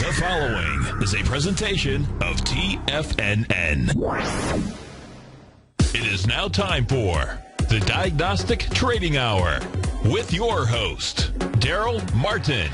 The following is a presentation of TFNN. It is now time for the Diagnostic Trading Hour with your host, Darrell Martin.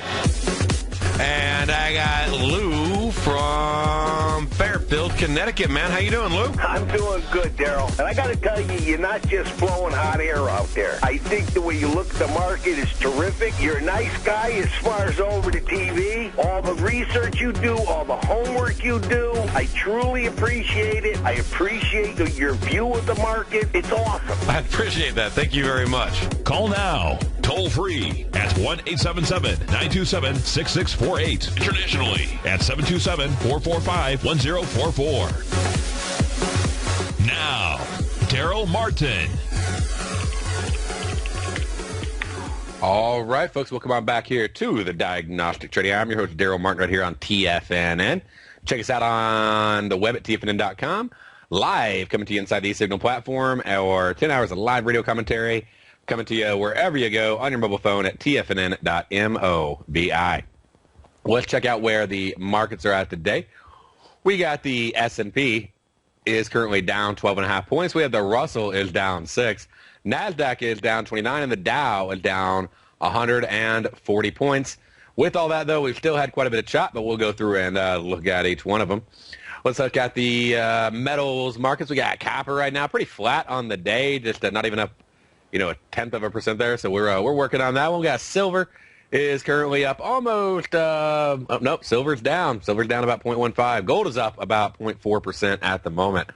And I got Lou from Fairfield, Connecticut, man. How you doing, Lou? I'm doing good, Darrell. And I got to tell you, you're not just blowing hot air out there. I think the way you look at the market is terrific. You're a nice guy as far as over the TV. All the research you do, all the homework you do, I truly appreciate it. I appreciate your view of the market. It's awesome. I appreciate that. Thank you very much. Call now, toll free at 1-877-927-6648. Internationally at 727-445-1044. Now, Darrell Martin. All right, folks, welcome on back here to the Diagnostic Trading Hour. I'm your host, Darrell Martin, right here on TFNN. Check us out on the web at TFNN.com. Live, coming to you inside the Signal platform, or 10 hours of live radio commentary coming to you wherever you go on your mobile phone at TFNN.mobi. Let's check out where the markets are at today. We got the S&P is currently down 12.5 points. We have the Russell is down 6. NASDAQ is down 29, and the Dow is down 140 points. With all that, though, we've still had quite a bit of chop, but we'll go through and look at each one of them. Let's look at the metals markets. We got copper right now, pretty flat on the day, just not even up, a 0.1% there. So we're working on that one. We got silver is currently up almost. Nope, silver's down. Silver's down about 0.15. Gold is up about 0.4% at the moment.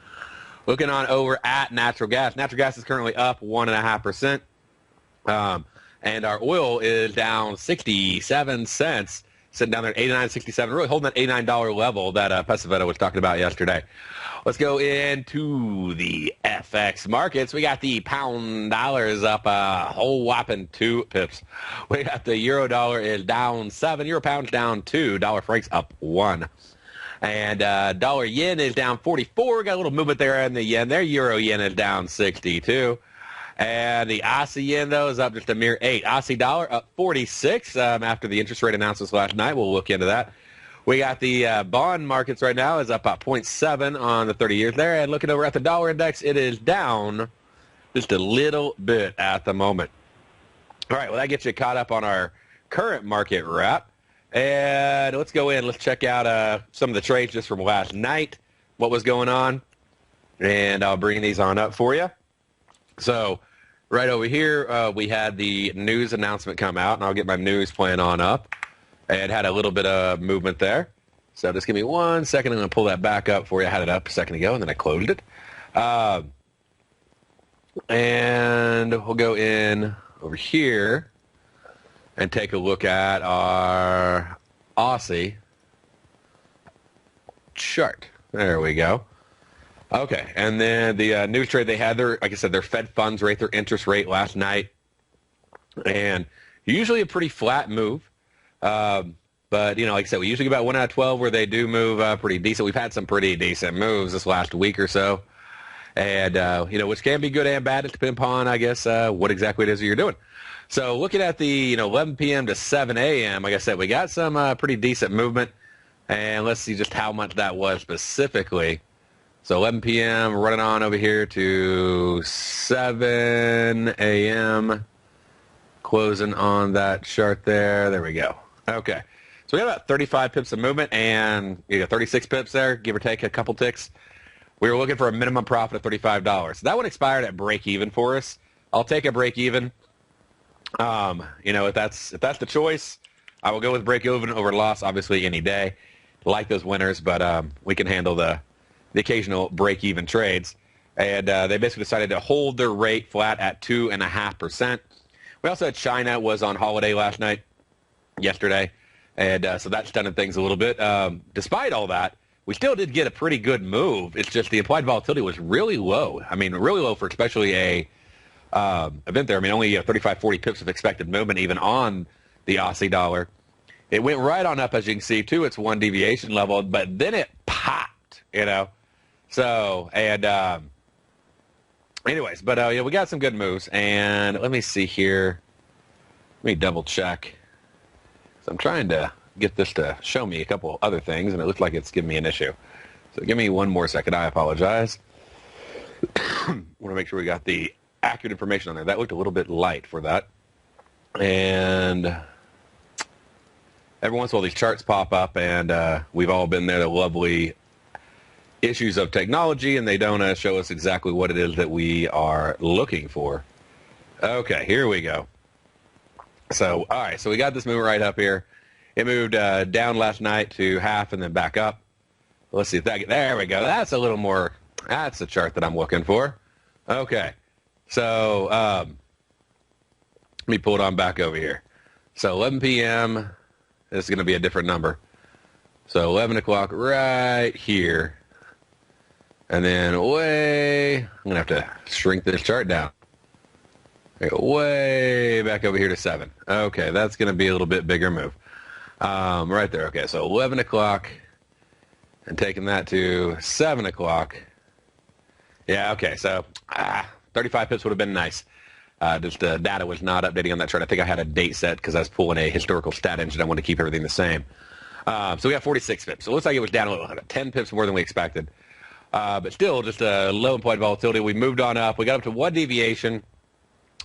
Looking on over at natural gas. Natural gas is currently up 1.5%. And our oil is down 67 cents, sitting down there at 89.67, really holding that $89 level that Pesavetta was talking about yesterday. Let's go into the FX markets. We got the pound dollar is up a whole whopping 2 pips. We got the euro dollar is down 7, euro pound's down 2, dollar frank's up 1. And dollar yen is down 44. Got a little movement there in the yen there. Euro yen is down 62. And the Aussie yen, though, is up just a mere 8. Aussie dollar up 46 after the interest rate announcements last night. We'll look into that. We got the bond markets right now is up about 0.7 on the 30 years there. And looking over at the dollar index, it is down just a little bit at the moment. All right, well, that gets you caught up on our current market wrap. And let's go in. Let's check out some of the trades just from last night, what was going on. And I'll bring these on up for you. So right over here, we had the news announcement come out, and I'll get my news plan on up. It had a little bit of movement there. So just give me 1 second. I'm going to pull that back up for you. I had it up a second ago, and then I closed it. And we'll go in over here and take a look at our Aussie chart. There we go. Okay, and then the news trade they had, like I said, their Fed funds rate, their interest rate last night, and usually a pretty flat move. But, like I said, we usually get about 1 out of 12 where they do move pretty decent. We've had some pretty decent moves this last week or so, and, which can be good and bad. It depends upon, I guess, what exactly it is that you're doing. So looking at the 11 p.m. to 7 a.m., like I said, we got some pretty decent movement, and let's see just how much that was specifically. So 11 p.m. running on over here to 7 a.m. Closing on that chart there. There we go. Okay. So we got about 35 pips of movement and 36 pips there, give or take a couple ticks. We were looking for a minimum profit of $35. So that one expired at break even for us. I'll take a break even. If that's the choice, I will go with break even over loss, obviously, any day. Like those winners, but we can handle the occasional break-even trades. And they basically decided to hold their rate flat at 2.5%. We also had China was on holiday yesterday, and so that stunted things a little bit. Despite all that, we still did get a pretty good move. It's just the implied volatility was really low. I mean, really low for especially a event there. I mean, only 35, 40 pips of expected movement even on the Aussie dollar. It went right on up, as you can see, to its 1 deviation level, but then it popped, So, and anyways, but we got some good moves. And let me see here. Let me double check. So I'm trying to get this to show me a couple other things, and it looks like it's giving me an issue. So give me one more second. I apologize. Want to make sure we got the accurate information on there. That looked a little bit light for that. And every once in a while these charts pop up, and we've all been there, the lovely issues of technology, and they don't show us exactly what it is that we are looking for. Okay, here we go. So, all right, so we got this movement right up here. It moved down last night to half and then back up. Let's see if that, there we go. That's a little more, that's the chart that I'm looking for. Okay, so let me pull it on back over here. So 11 p.m., this is going to be a different number. So 11 o'clock right here. And then way, I'm going to have to shrink this chart down. Way back over here to 7. Okay, that's going to be a little bit bigger move. Right there. Okay, so 11 o'clock and taking that to 7 o'clock. Yeah, okay, so 35 pips would have been nice. Just the data was not updating on that chart. I think I had a date set because I was pulling a historical stat engine. I wanted to keep everything the same. So we got 46 pips. So it looks like it was down a little, 10 pips more than we expected. But still, just a low implied volatility. We moved on up. We got up to 1 deviation,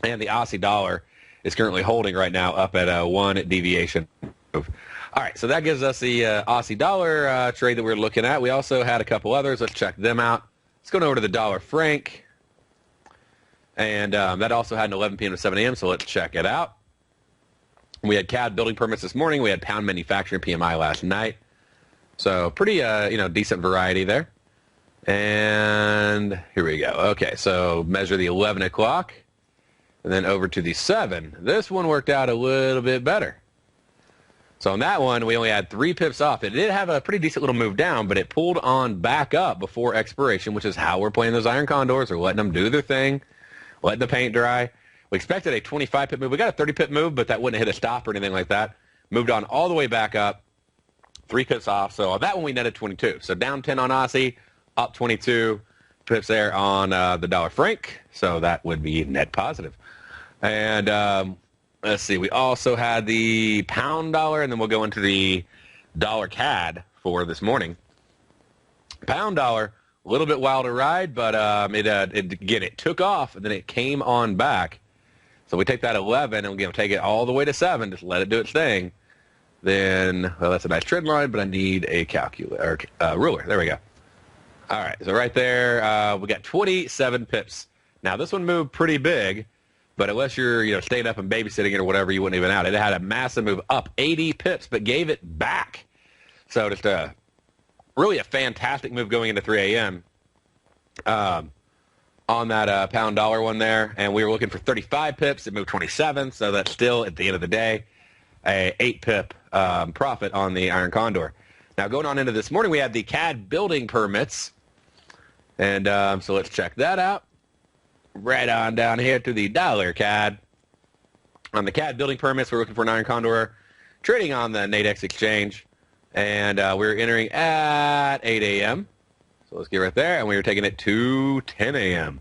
and the Aussie dollar is currently holding right now up at 1 deviation. All right, so that gives us the Aussie dollar trade that we're looking at. We also had a couple others. Let's check them out. Let's go over to the dollar franc, and that also had an 11 p.m. to 7 a.m., so let's check it out. We had CAD building permits this morning. We had pound manufacturing PMI last night. So pretty, decent variety there. And here we go. Okay, so measure the 11 o'clock, and then over to the 7. This one worked out a little bit better. So on that one, we only had 3 pips off. It did have a pretty decent little move down, but it pulled on back up before expiration, which is how we're playing those iron condors. We're letting them do their thing, letting the paint dry. We expected a 25 pip move. We got a 30 pip move, but that wouldn't hit a stop or anything like that. Moved on all the way back up, 3 pips off. So on that one, we netted 22. So down 10 on Aussie, up 22 pips there on the dollar franc. So that would be net positive. And let's see, we also had the pound dollar, and then we'll go into the dollar CAD for this morning. Pound dollar, a little bit wilder ride, but it took off, and then it came on back. So we take that 11, and we're going to take it all the way to 7, just let it do its thing. Then, well, that's a nice trend line, but I need a calculator, or ruler. There we go. All right, so right there, we got 27 pips. Now, this one moved pretty big, but unless you're staying up and babysitting it or whatever, you wouldn't even out. It had a massive move up 80 pips, but gave it back. So just really a fantastic move going into 3 a.m. On that pound dollar one there, and we were looking for 35 pips. It moved 27, so that's still, at the end of the day, a 8 pip profit on the iron condor. Now, going on into this morning, we had the CAD building permits, and so let's check that out. Right on down here to the dollar CAD. On the CAD building permits, we're looking for an iron condor trading on the Nadex exchange, and we're entering at 8 a.m. So let's get right there, and we were taking it to 10 a.m.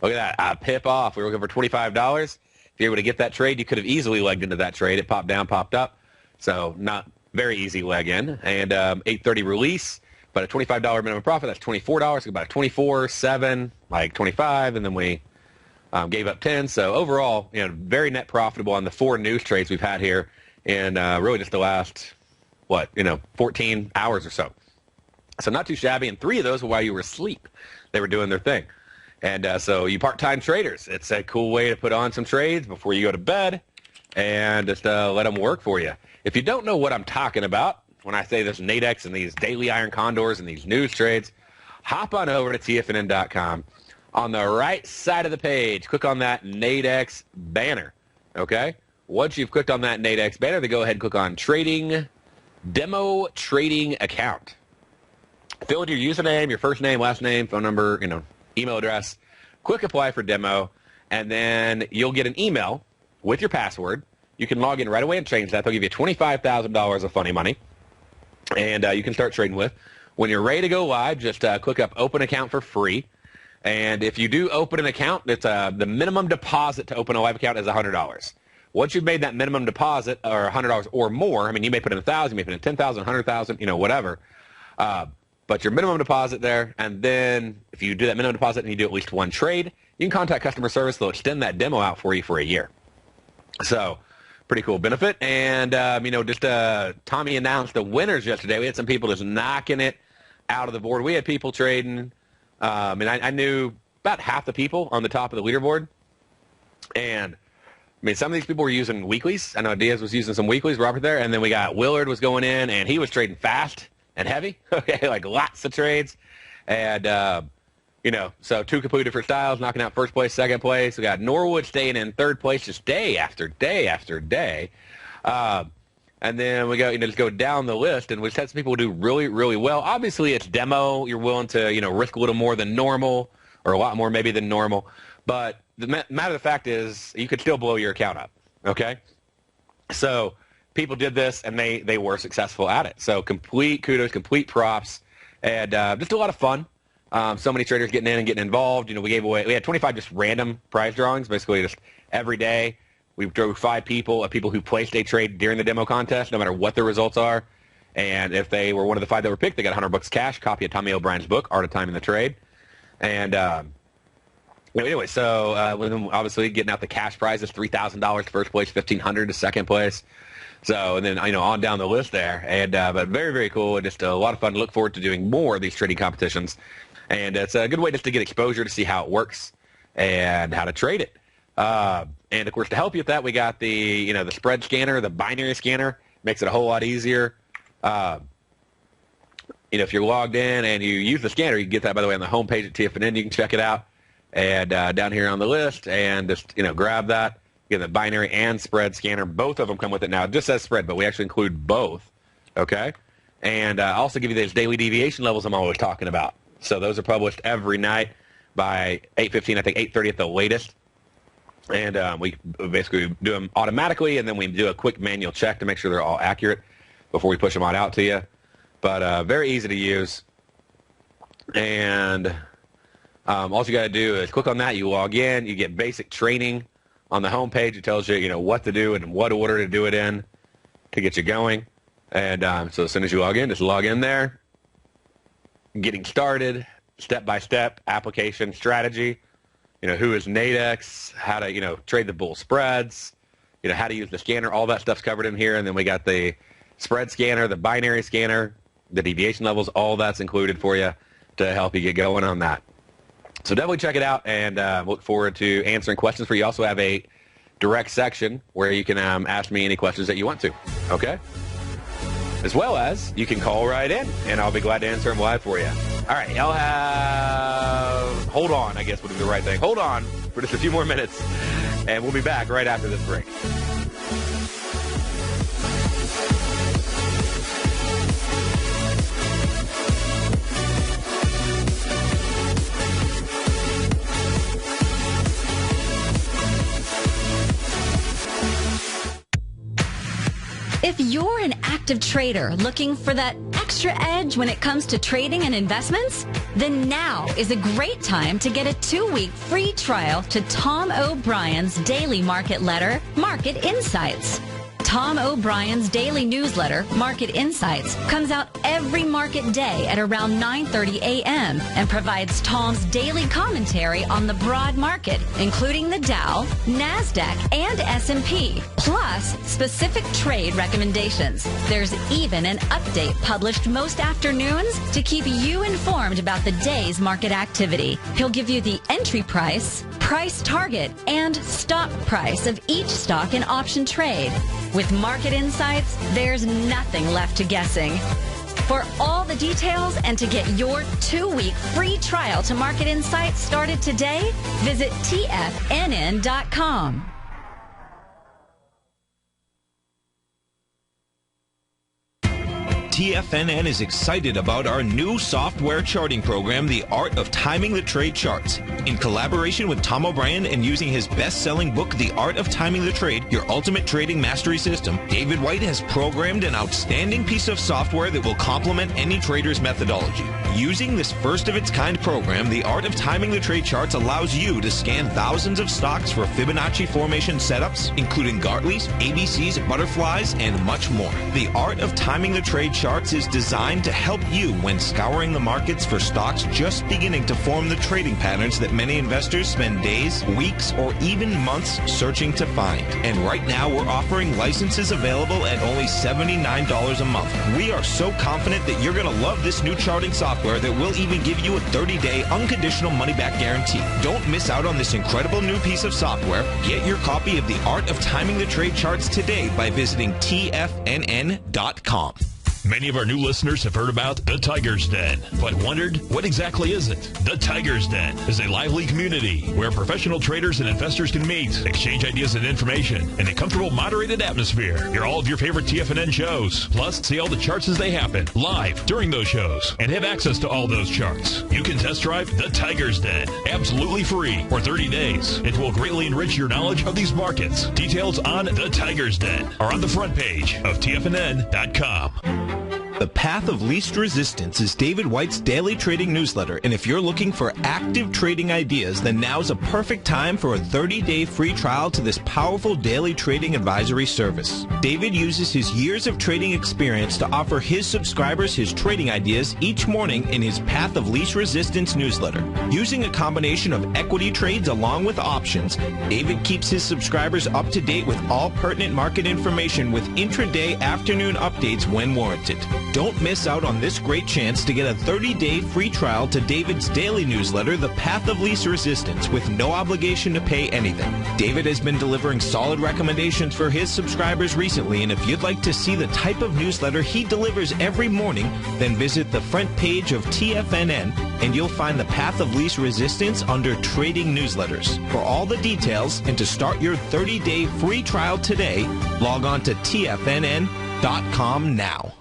Look at that, pip off. We were looking for $25. If you were able to get that trade, you could have easily legged into that trade. It popped down, popped up, so not very easy leg in. And 8:30 release, but a $25 minimum profit. That's $24. About a 24, 7, like 25, and then we gave up 10. So overall, very net profitable on the 4 news trades we've had here in really just the last 14 hours or so. So not too shabby, and 3 of those were while you were asleep. They were doing their thing. And so you part-time traders, it's a cool way to put on some trades before you go to bed and just let them work for you. If you don't know what I'm talking about when I say this Nadex and these daily iron condors and these news trades, hop on over to TFNN.com. On the right side of the page, click on that Nadex banner, okay? Once you've clicked on that Nadex banner, then go ahead and click on Trading, Demo Trading Account. Fill in your username, your first name, last name, phone number, email address. Click Apply for Demo, and then you'll get an email with your password. You can log in right away and change that. They'll give you $25,000 of funny money, and you can start trading with. When you're ready to go live, just click up Open Account for free. And if you do open an account, it's the minimum deposit to open a live account is $100. once you've made that minimum deposit or $100 or more, I mean, you may put in 1,000, you may put in 10,000, 100,000, whatever. But your minimum deposit there, and then if you do that minimum deposit and you do at least one trade, you can contact customer service. They'll extend that demo out for you for a year. So pretty cool benefit. And, Tommy announced the winners yesterday. We had some people just knocking it out of the board. We had people trading. I knew about half the people on the top of the leaderboard. And, some of these people were using weeklies. I know Diaz was using some weeklies, Robert there. And then we got Willard was going in, and he was trading fast and heavy, okay, like lots of trades. And, so two completely different styles, knocking out first place, second place. We got Norwood staying in third place just day after day after day. And then we go, just go down the list, and we just had some people do really, really well. Obviously, it's demo. You're willing to, risk a little more than normal, or a lot more maybe than normal. But the matter of the fact is you could still blow your account up, okay? So people did this, and they were successful at it. So complete kudos, complete props, and just a lot of fun. So many traders getting in and getting involved. We had 25 just random prize drawings, basically just every day. We drew 5 people, people who placed a trade during the demo contest, no matter what their results are. And if they were one of the 5 that were picked, they got $100 cash, copy of Tommy O'Brien's book, Art of Timing the Trade. And anyway, so obviously getting out the cash prizes, $3,000 to first place, $1,500 to second place. So, and then, on down the list there. And but very, very cool. Just a lot of fun. Look forward to doing more of these trading competitions. And it's a good way just to get exposure to see how it works and how to trade it. And, of course, to help you with that, we got the, the spread scanner, the binary scanner. Makes it a whole lot easier. If you're logged in and you use the scanner, you can get that, by the way, on the homepage at TFNN. You can check it out. And down here on the list, and just, grab that. Get the binary and spread scanner. Both of them come with it now. It just says spread, but we actually include both. Okay? And I also give you those daily deviation levels I'm always talking about. So those are published every night by 8:15, I think 8:30 at the latest. And we basically do them automatically, and then we do a quick manual check to make sure they're all accurate before we push them on out to you. But very easy to use. And all you got to do is click on that. You log in. You get basic training on the homepage. It tells you, what to do and what order to do it in to get you going. And so as soon as you log in, just log in there. Getting started, step-by-step, application, strategy, who is Nadex, how to, trade the bull spreads, how to use the scanner, all that stuff's covered in here. And then we got the spread scanner, the binary scanner, the deviation levels, all that's included for you to help you get going on that. So definitely check it out, and look forward to answering questions for you. You also have a direct section where you can ask me any questions that you want to, okay? As well as you can call right in, and I'll be glad to answer them live for you. All right, y'all have... Hold on, I guess would be the right thing. Hold on for just a few more minutes, and we'll be back right after this break. If you're an active trader looking for that extra edge when it comes to trading and investments, then now is a great time to get a 2-week free trial to Tom O'Brien's daily market letter, Market Insights. Tom O'Brien's daily newsletter, Market Insights, comes out every market day at around 9:30 a.m. and provides Tom's daily commentary on the broad market, including the Dow, Nasdaq, and S&P, plus specific trade recommendations. There's even an update published most afternoons to keep you informed about the day's market activity. He'll give you the entry price, price target, and stop price of each stock and option trade. With Market Insights, there's nothing left to guessing. For all the details and to get your 2-week free trial to Market Insights started today, visit TFNN.com. TFNN is excited about our new software charting program, The Art of Timing the Trade Charts. In collaboration with Tom O'Brien and using his best-selling book, The Art of Timing the Trade, Your Ultimate Trading Mastery System, David White has programmed an outstanding piece of software that will complement any trader's methodology. Using this first-of-its-kind program, The Art of Timing the Trade Charts allows you to scan thousands of stocks for Fibonacci formation setups, including Gartleys, ABCs, butterflies, and much more. The Art of Timing the Trade Charts is designed to help you when scouring the markets for stocks just beginning to form the trading patterns that many investors spend days, weeks, or even months searching to find. And right now, we're offering licenses available at only $79 a month. We are so confident that you're going to love this new charting software that will even give you a 30-day unconditional money-back guarantee. Don't miss out on this incredible new piece of software. Get your copy of The Art of Timing the Trade Charts today by visiting TFNN.com. Many of our new listeners have heard about the Tiger's Den, but wondered, what exactly is it? The Tiger's Den is a lively community where professional traders and investors can meet, exchange ideas and information in a comfortable, moderated atmosphere. Hear all of your favorite TFNN shows, plus see all the charts as they happen, live during those shows, and have access to all those charts. You can test drive the Tiger's Den, absolutely free, for 30 days. It will greatly enrich your knowledge of these markets. Details on the Tiger's Den are on the front page of TFNN.com. The Path of Least Resistance is David White's daily trading newsletter, and if you're looking for active trading ideas, then now's a perfect time for a 30-day free trial to this powerful daily trading advisory service. David uses his years of trading experience to offer his subscribers his trading ideas each morning in his Path of Least Resistance newsletter. Using a combination of equity trades along with options, David keeps his subscribers up to date with all pertinent market information with intraday afternoon updates when warranted. Don't miss out on this great chance to get a 30-day free trial to David's daily newsletter, The Path of Least Resistance, with no obligation to pay anything. David has been delivering solid recommendations for his subscribers recently, and if you'd like to see the type of newsletter he delivers every morning, then visit the front page of TFNN, and you'll find The Path of Least Resistance under Trading Newsletters. For all the details and to start your 30-day free trial today, log on to TFNN.com now.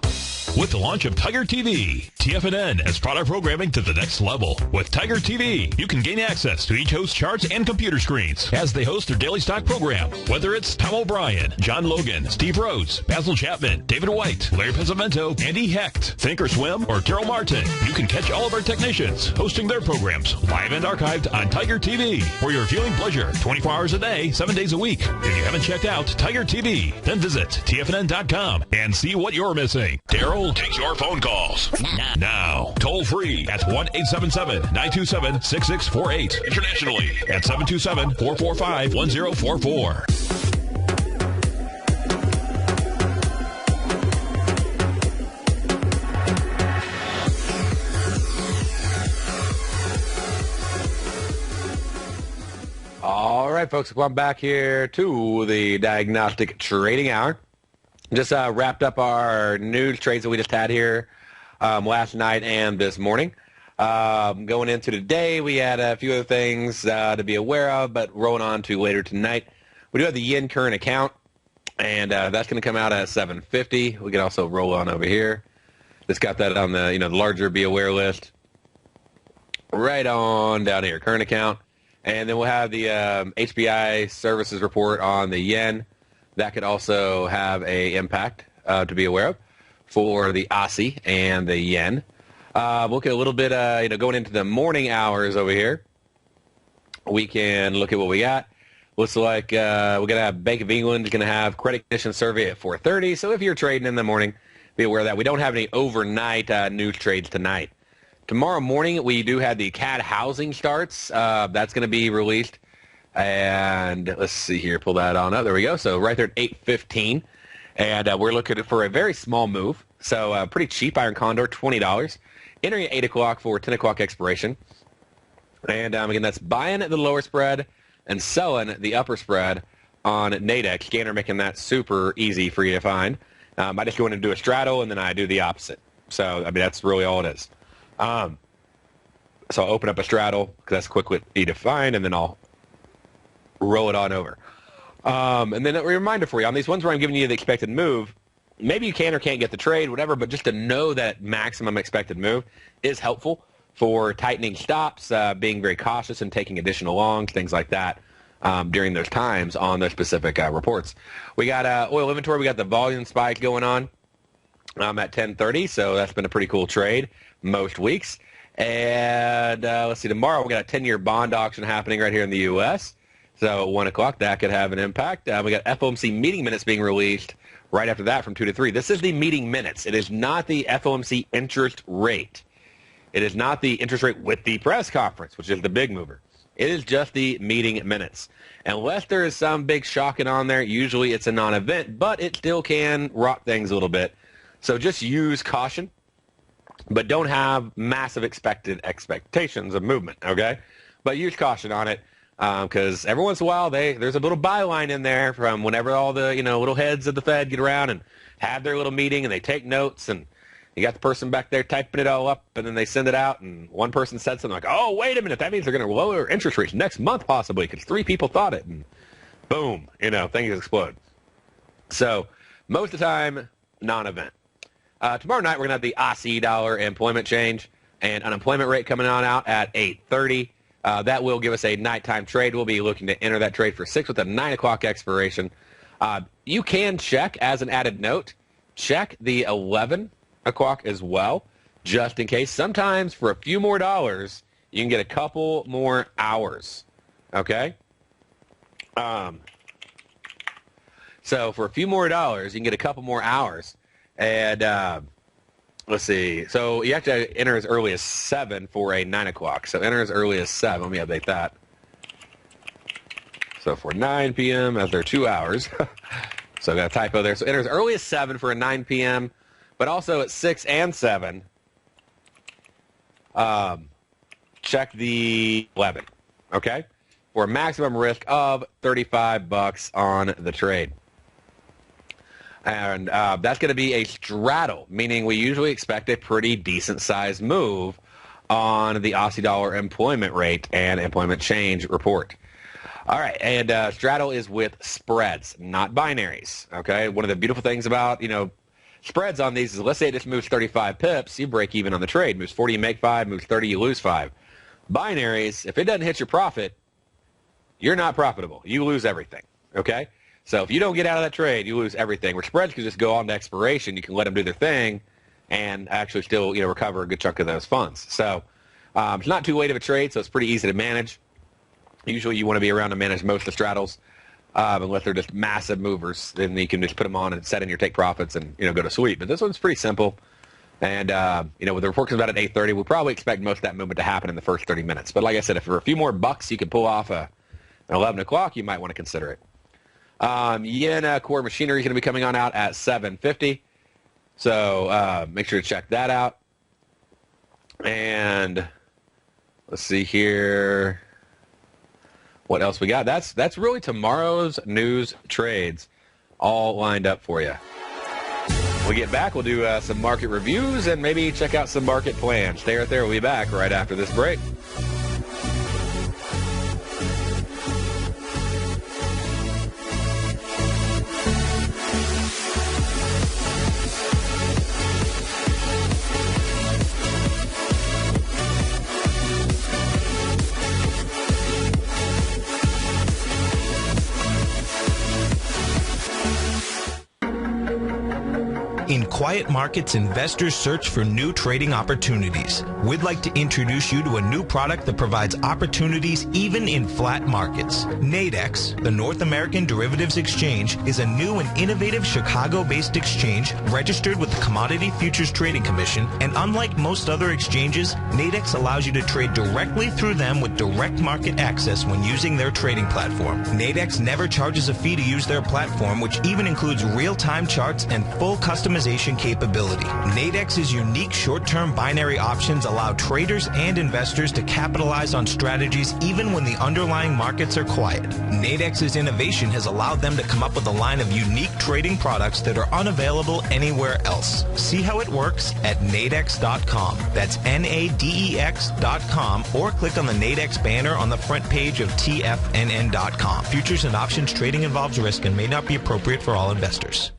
With the launch of Tiger TV, TFNN has brought our programming to the next level. With Tiger TV, you can gain access to each host's charts and computer screens as they host their daily stock program. Whether it's Tom O'Brien, John Logan, Steve Rhodes, Basil Chapman, David White, Larry Pezzamento, Andy Hecht, Thinkorswim, or Darrell Martin, you can catch all of our technicians hosting their programs live and archived on Tiger TV for your viewing pleasure 24 hours a day, 7 days a week. If you haven't checked out Tiger TV, then visit TFNN.com and see what you're missing. Darrell takes your phone calls now, toll free at 1-877-927-6648. Internationally at 727-445-1044. All right, folks, welcome back here to the Diagnostic Trading Hour. Just wrapped up our news trades that we just had here last night and this morning. Going into today, we had a few other things to be aware of, but rolling on to later tonight. We do have the yen current account, and that's going to come out at 750. We can also roll on over here. Just got that on the the larger be aware list. Right on down here, current account. And then we'll have the HBI services report on the yen. That could also have an impact to be aware of for the Aussie and the yen. Look at a little bit, going into the morning hours over here. We can look at what we got. Looks like we're going to have Bank of England is going to have credit condition survey at 4:30. So if you're trading in the morning, be aware of that. We don't have any overnight news trades tonight. Tomorrow morning, we do have the CAD housing starts. That's going to be released. And let's see here, pull that on up. There we go. So right there at 8:15. And we're looking for a very small move. So pretty cheap iron condor, $20. Entering at 8 o'clock for 10 o'clock expiration. And again, that's buying at the lower spread and selling the upper spread on Nadex. Scanner making that super easy for you to find. I just go in and do a straddle, and then I do the opposite. So, I mean, that's really all it is. So I'll open up a straddle, because that's quickly to find, and then I'll roll it on over. And then a reminder for you, on these ones where I'm giving you the expected move, maybe you can or can't get the trade, whatever, but just to know that maximum expected move is helpful for tightening stops, being very cautious and taking additional longs, things like that during those times on those specific reports. We got oil inventory. We got the volume spike going on at 10:30, so that's been a pretty cool trade most weeks. And let's see, tomorrow we got a 10-year bond auction happening right here in the U.S., so at 1 o'clock, that could have an impact. We got FOMC meeting minutes being released right after that from 2 to 3. This is the meeting minutes. It is not the FOMC interest rate. It is not the interest rate with the press conference, which is the big mover. It is just the meeting minutes. Unless there is some big shocking on there, usually it's a non-event, but it still can rock things a little bit. So just use caution, but don't have massive expectations of movement, okay? But use caution on it. Because every once in a while there's a little byline in there from whenever all the little heads of the Fed get around and have their little meeting and they take notes, and you got the person back there typing it all up, and then they send it out, and one person said something like, "Oh, wait a minute, that means they're going to lower interest rates next month possibly because 3 people thought it," and boom, things explode. So most of the time, non-event. Tomorrow night we're going to have the Aussie dollar employment change and unemployment rate coming on out at 8:30. That will give us a nighttime trade. We'll be looking to enter that trade for 6 with a 9 o'clock expiration. You can check, as an added note, check the 11 o'clock as well, just in case. Sometimes for a few more dollars, you can get a couple more hours, okay? So for a few more dollars, you can get a couple more hours. And let's see. So you have to enter as early as 7 for a 9 o'clock. So enter as early as 7. Let me update that. So for 9 p.m., as there are 2 hours. So I got a typo there. So enter as early as 7 for a 9 p.m., but also at 6 and 7. Check the 11, okay? For a maximum risk of $35 on the trade. And that's going to be a straddle, meaning we usually expect a pretty decent-sized move on the Aussie dollar employment rate and employment change report. All right, and straddle is with spreads, not binaries, okay? One of the beautiful things about, spreads on these is, let's say it just moves 35 pips, you break even on the trade. Moves 40, you make 5. Moves 30, you lose 5. Binaries, if it doesn't hit your profit, you're not profitable. You lose everything, okay? So if you don't get out of that trade, you lose everything. Where spreads can just go on to expiration, you can let them do their thing and actually still recover a good chunk of those funds. So it's not too late of a trade, so it's pretty easy to manage. Usually you want to be around to manage most of the straddles, unless they're just massive movers. Then you can just put them on and set in your take profits and go to sleep. But this one's pretty simple. And with the report comes out at 8:30, we'll probably expect most of that movement to happen in the first 30 minutes. But like I said, if for a few more bucks you can pull off an 11 o'clock, you might want to consider it. Yen core machinery is going to be coming on out at 7:50, so make sure to check that out. And let's see here, what else we got. That's really tomorrow's news trades all lined up for you. When we get back, we'll do some market reviews and maybe check out some market plans. Stay right there. We'll be back right after this break. In quiet markets, investors search for new trading opportunities. We'd like to introduce you to a new product that provides opportunities even in flat markets. Nadex, the North American Derivatives Exchange, is a new and innovative Chicago-based exchange registered with the Commodity Futures Trading Commission, and unlike most other exchanges, Nadex allows you to trade directly through them with direct market access when using their trading platform. Nadex never charges a fee to use their platform, which even includes real-time charts and full customization capability. Nadex's unique short-term binary options allow traders and investors to capitalize on strategies even when the underlying markets are quiet. Nadex's innovation has allowed them to come up with a line of unique trading products that are unavailable anywhere else. See how it works at nadex.com. That's Nadex.com, or click on the Nadex banner on the front page of TFNN.com. Futures and options trading involves risk and may not be appropriate for all investors.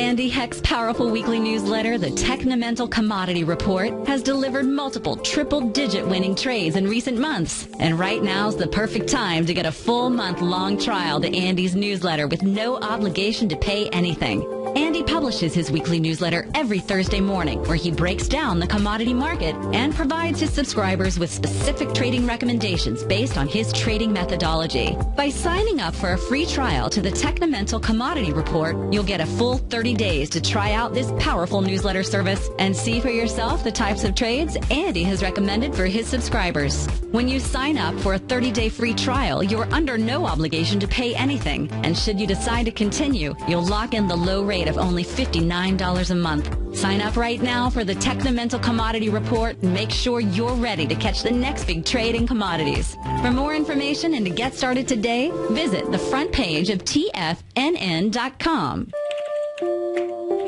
Andy Heck's powerful weekly newsletter, the Technomental Commodity Report, has delivered multiple triple-digit winning trades in recent months. And right now's the perfect time to get a full month-long trial to Andy's newsletter with no obligation to pay anything. Andy publishes his weekly newsletter every Thursday morning, where he breaks down the commodity market and provides his subscribers with specific trading recommendations based on his trading methodology. By signing up for a free trial to the Technomental Commodity Report, you'll get a full 30 days to try out this powerful newsletter service and see for yourself the types of trades Andy has recommended for his subscribers. When you sign up for a 30-day free trial, you're under no obligation to pay anything. And should you decide to continue, you'll lock in the low rate of only $59 a month. Sign up right now for the Technomental Commodity Report and make sure you're ready to catch the next big trade in commodities. For more information and to get started today, visit the front page of TFNN.com.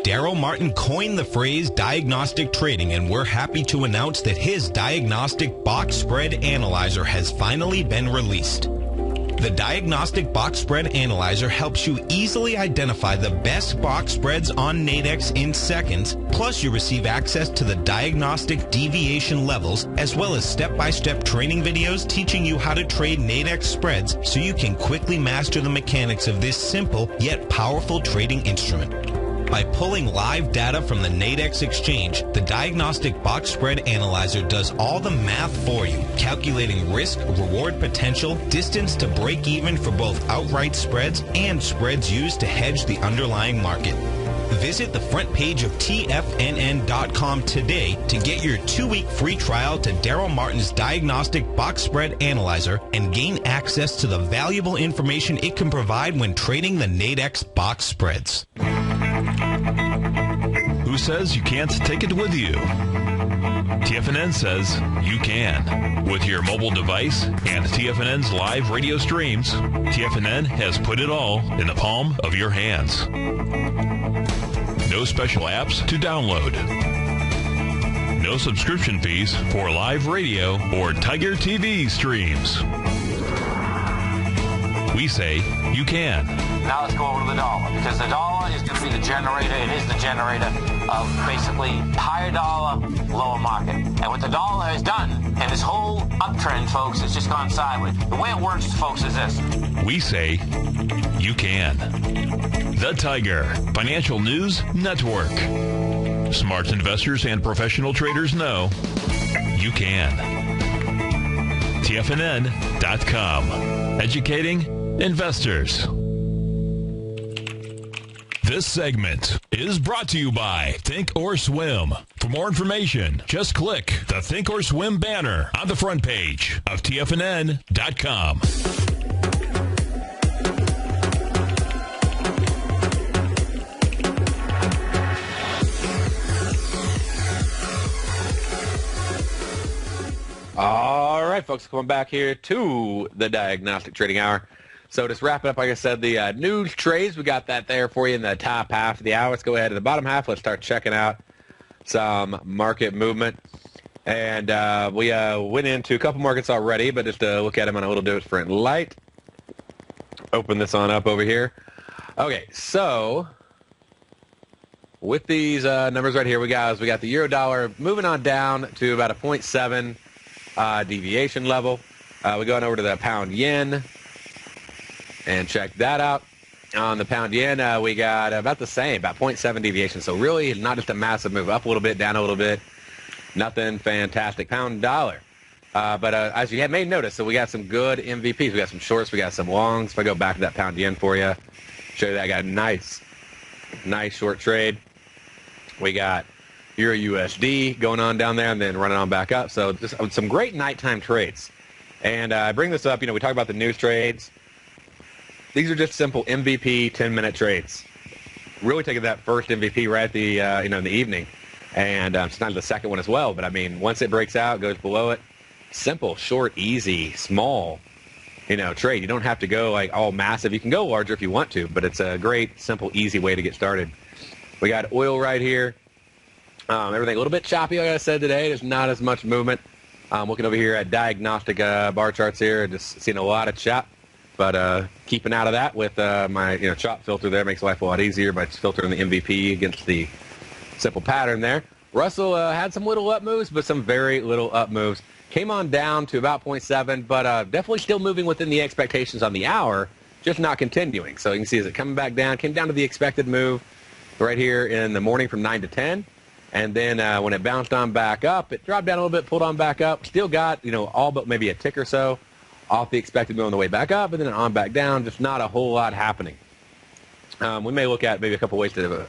Darrell Martin coined the phrase diagnostic trading, and we're happy to announce that his Diagnostic Box Spread Analyzer has finally been released. The Diagnostic Box Spread Analyzer helps you easily identify the best box spreads on Nadex in seconds, plus you receive access to the diagnostic deviation levels, as well as step-by-step training videos teaching you how to trade Nadex spreads so you can quickly master the mechanics of this simple yet powerful trading instrument. By pulling live data from the Nadex exchange, the Diagnostic Box Spread Analyzer does all the math for you, calculating risk, reward potential, distance to break even for both outright spreads and spreads used to hedge the underlying market. Visit the front page of TFNN.com today to get your 2-week free trial to Darrell Martin's Diagnostic Box Spread Analyzer and gain access to the valuable information it can provide when trading the Nadex box spreads. Who says you can't take it with you? TFNN says you can. With your mobile device and TFNN's live radio streams, TFNN has put it all in the palm of your hands. No special apps to download. No subscription fees for live radio or Tiger TV streams. We say you can. Now let's go over to the dollar, because the dollar is going to be the generator. It is the generator of basically higher dollar, lower market. And what the dollar has done, and this whole uptrend, folks, has just gone sideways. The way it works, folks, is this. We say you can. The Tiger Financial News Network. Smart investors and professional traders know you can. TFNN.com. Educating investors. This segment is brought to you by Think or Swim. For more information, just click the Think or Swim banner on the front page of TFNN.com. All right, folks, coming back here to the Diagnostic Trading Hour. So just wrapping up, like I said, the news trades, we got that there for you in the top half of the hour. Let's go ahead to the bottom half. Let's start checking out some market movement. And we went into a couple markets already, but just to look at them on a little different light. Open this on up over here. Okay, so with these numbers right here, we got the euro dollar moving on down to about a 0.7 deviation level. We're going over to the pound yen and check that out. On the pound yen, we got about the same, about 0.7 deviation. So really not just a massive move, up a little bit, down a little bit. Nothing fantastic. Pound dollar. But as you may notice, so we got some good MVPs. We got some shorts, we got some longs. If I go back to that pound yen for you, show you that I got a nice short trade. We got Euro USD going on down there and then running on back up. So just some great nighttime trades. And I bring this up, we talk about the news trades. These are just simple MVP 10-minute trades. Really taking that first MVP right at the in the evening, and it's not the second one as well. But I mean, once it breaks out, goes below it. Simple, short, easy, small, trade. You don't have to go like all massive. You can go larger if you want to, but it's a great, simple, easy way to get started. We got oil right here. Everything a little bit choppy, like I said today. There's not as much movement. Looking over here at diagnostic bar charts here, just seeing a lot of chop. But keeping out of that with my chop filter there makes life a lot easier by just filtering the MVP against the simple pattern there. Russell had some little up moves, but some very little up moves. Came on down to about 0.7, but definitely still moving within the expectations on the hour, just not continuing. So you can see as it coming back down, came down to the expected move right here in the morning from 9 to 10. And then when it bounced on back up, it dropped down a little bit, pulled on back up. Still got, all but maybe a tick or so off the expected move on the way back up, and then on back down. Just not a whole lot happening. We may look at maybe a couple ways to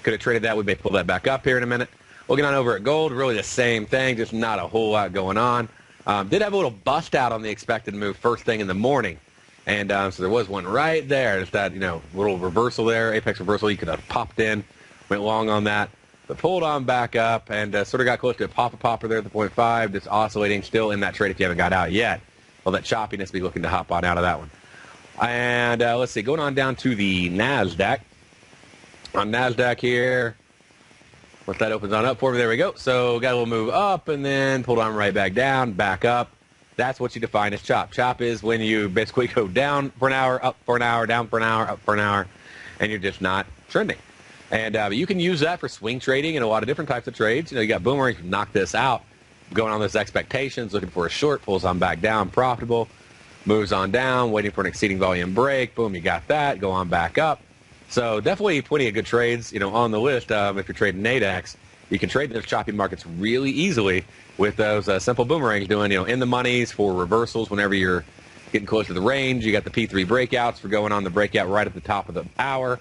could have traded that. We may pull that back up here in a minute. Looking on over at gold, really the same thing, just not a whole lot going on. Did have a little bust out on the expected move first thing in the morning. And so there was one right there. Just that, little reversal there, apex reversal. You could have popped in, went long on that. But pulled on back up and sort of got close to a popper there at the 0.5, just oscillating still in that trade if you haven't got out yet. Well, that choppiness, be looking to hop on out of that one. And let's see, going on down to the NASDAQ. On NASDAQ here, once that opens on up for me, there we go. So got a little move up and then pulled on right back down, back up. That's what you define as chop. Chop is when you basically go down for an hour, up for an hour, down for an hour, up for an hour, and you're just not trending. And you can use that for swing trading and a lot of different types of trades. You got boomerangs, knock this out, going on those expectations, looking for a short, pulls on back down, profitable, moves on down, waiting for an exceeding volume break. Boom, you got that. Go on back up. So definitely plenty of good trades, on the list. If you're trading Nadex, you can trade those choppy markets really easily with those simple boomerangs doing, in the monies for reversals whenever you're getting close to the range. You got the P3 breakouts for going on the breakout right at the top of the hour.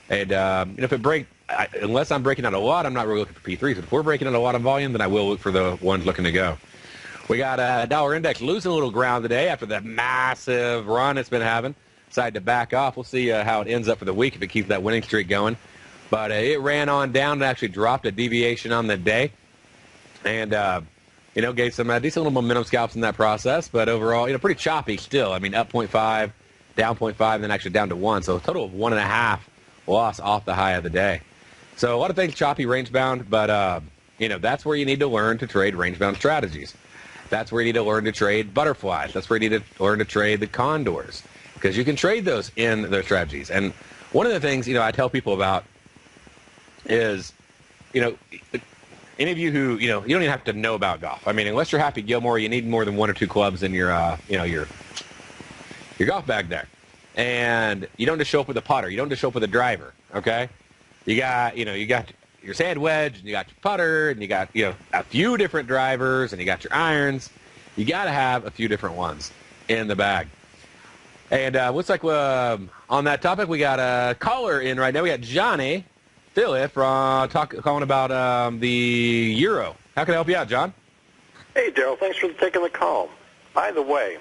And if it unless I'm breaking out a lot, I'm not really looking for P3s. But if we're breaking out a lot of volume, then I will look for the ones looking to go. We got a dollar index losing a little ground today after that massive run it's been having. Decided to back off. We'll see how it ends up for the week if it keeps that winning streak going. But it ran on down and actually dropped a deviation on the day. And, gave some decent little momentum scalps in that process. But overall, pretty choppy still. I mean, up 0.5, down 0.5, and then actually down to 1. So a total of 1.5 loss off the high of the day. So a lot of things choppy, range-bound. But, that's where you need to learn to trade range-bound strategies. That's where you need to learn to trade butterflies. That's where you need to learn to trade the condors. Because you can trade those in their strategies. And one of the things, I tell people about is, any of you who, you don't even have to know about golf. I mean, unless you're Happy Gilmore, you need more than 1 or 2 clubs in your, your golf bag there. And you don't just show up with a putter. You don't just show up with a driver, okay? You got your sand wedge, and you got your putter, and you got, a few different drivers, and you got your irons. You got to have a few different ones in the bag. And looks like on that topic, we got a caller in right now. We got Johnny Phillip calling about the Euro. How can I help you out, John? Hey, Darrell. Thanks for taking the call. By the way,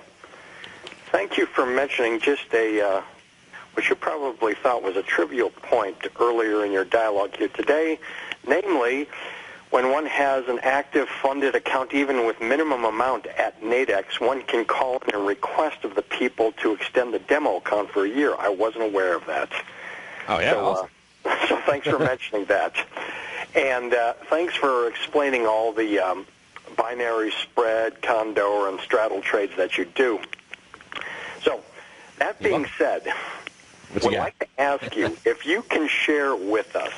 thank you for mentioning just what you probably thought was a trivial point earlier in your dialogue here today, namely, when one has an active funded account, even with minimum amount at Nadex, one can call in a request of the people to extend the demo account for a year. I wasn't aware of that. Oh, yeah. Awesome. So thanks for mentioning that. And thanks for explaining all the binary spread, condor, and straddle trades that you do. So that being said, I would like to ask you if you can share with us